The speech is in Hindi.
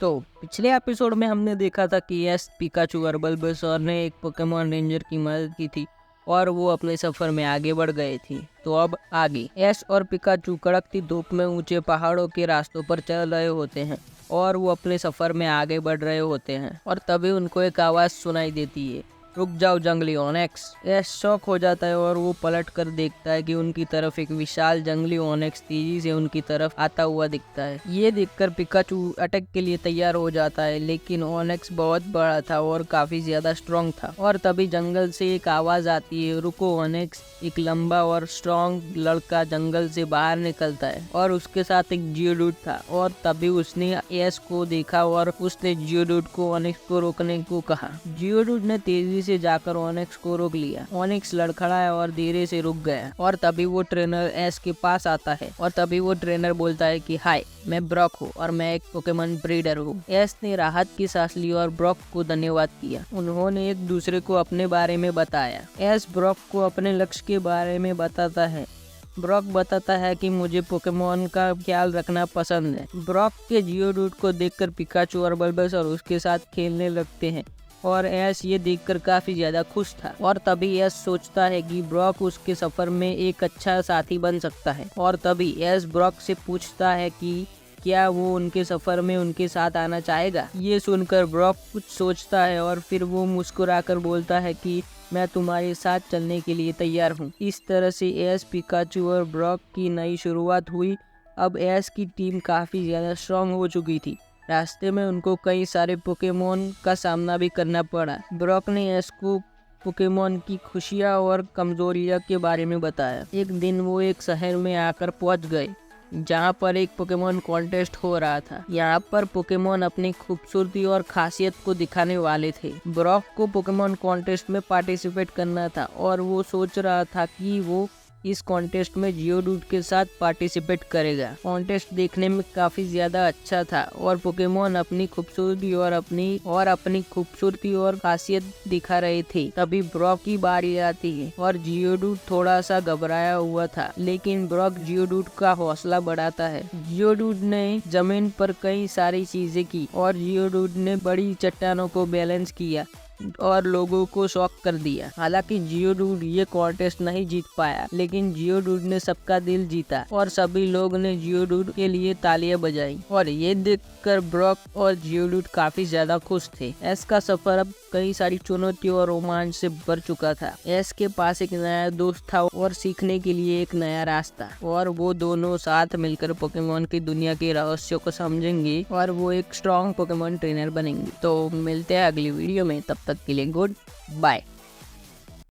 तो पिछले एपिसोड में हमने देखा था कि एस, पिकाचू और बल्बेसोर ने एक पोकेमॉन रेंजर की मदद की थी और वो अपने सफर में आगे बढ़ गए थे। तो अब आगे एस और पिकाचू कड़कती धूप में ऊंचे पहाड़ों के रास्तों पर चल रहे होते हैं और वो अपने सफर में आगे बढ़ रहे होते हैं और तभी उनको एक आवाज सुनाई देती है, रुक जाओ जंगली ओनेक्स। एस शॉक हो जाता है और वो पलट कर देखता है कि उनकी तरफ एक विशाल जंगली ओनेक्स तेजी से उनकी तरफ आता हुआ दिखता है। ये देखकर पिकाचू अटैक के लिए तैयार हो जाता है, लेकिन ओनेक्स बहुत बड़ा था और काफी ज्यादा स्ट्रॉन्ग था। और तभी जंगल से एक आवाज आती है, रुको ओनेक्स। एक लंबा और स्ट्रॉन्ग लड़का जंगल से बाहर निकलता है और उसके साथ एक जियोडूड था। और तभी उसने एस को देखा और उसने जियोडूड को ओनेक्स को रोकने को कहा। जियोडूड ने तेजी से जाकर ओनेक्स को रोक लिया। ओनेक्स लड़खड़ाया और धीरे से रुक गया और तभी वो ट्रेनर एस के पास आता है और तभी वो ट्रेनर बोलता है कि हाय, मैं ब्रॉक हूँ और मैं एक पोकेमॉन ब्रीडर हूँ। एस ने राहत की सांस ली और ब्रॉक को धन्यवाद किया। उन्होंने एक दूसरे को अपने बारे में बताया। एस ब्रॉक को अपने लक्ष्य के बारे में बताता है। ब्रॉक बताता है कि मुझे पोकेमॉन का ख्याल रखना पसंद है। ब्रॉक के जियोडूड को देखकर पिकाचू और बल्बेसोर उसके साथ खेलने लगते हैं और एस ये देखकर काफी ज्यादा खुश था। और तभी एस सोचता है कि ब्रॉक उसके सफर में एक अच्छा साथी बन सकता है। और तभी एस ब्रॉक से पूछता है कि क्या वो उनके सफर में उनके साथ आना चाहेगा। ये सुनकर ब्रॉक कुछ सोचता है और फिर वो मुस्कुराकर बोलता है कि मैं तुम्हारे साथ चलने के लिए तैयार हूँ। इस तरह से एस, पिकाचू और ब्रॉक की नई शुरुआत हुई। अब एस की टीम काफी ज्यादा स्ट्रॉन्ग हो चुकी थी। रास्ते में उनको कई सारे पोकेमॉन का सामना भी करना पड़ा। ब्रॉक ने एस को पोकेमॉन की खुशियाँ और कमजोरियाँ के बारे में बताया। एक दिन वो एक शहर में आकर पहुंच गए जहाँ पर एक पोकेमॉन कॉन्टेस्ट हो रहा था। यहाँ पर पोकेमॉन अपनी खूबसूरती और खासियत को दिखाने वाले थे। ब्रॉक को पोकेमॉन कॉन्टेस्ट में पार्टिसिपेट करना था और वो सोच रहा था कि वो इस कॉन्टेस्ट में जियोडूड के साथ पार्टिसिपेट करेगा। कॉन्टेस्ट देखने में काफी ज्यादा अच्छा था और पोकेमॉन अपनी खूबसूरती और खासियत दिखा रहे थे। तभी ब्रॉक की बारी आती है और जियोडूड थोड़ा सा घबराया हुआ था, लेकिन ब्रॉक जियोडूड का हौसला बढ़ाता है। जियोडूड ने जमीन पर कई सारी चीजें की और जियोडूड ने बड़ी चट्टानों को बैलेंस किया और लोगों को शॉक कर दिया। हालांकि जियोडूड ये कॉन्टेस्ट नहीं जीत पाया, लेकिन जियोडूड ने सबका दिल जीता और सभी लोग ने जियोडूड के लिए तालियां बजाई। और ये देखकर ब्रॉक और जियोडूड काफी ज्यादा खुश थे। एस का सफर अब कई सारी चुनौतियों और रोमांच से भर चुका था। एस के पास एक नया दोस्त था और सीखने के लिए एक नया रास्ता, और वो दोनों साथ मिलकर पोकेमॉन की दुनिया के रहस्यों को समझेंगे और वो एक स्ट्रॉन्ग पोकेमॉन ट्रेनर बनेंगे। तो मिलते हैं अगली वीडियो में, तब तक के लिए गुड बाय।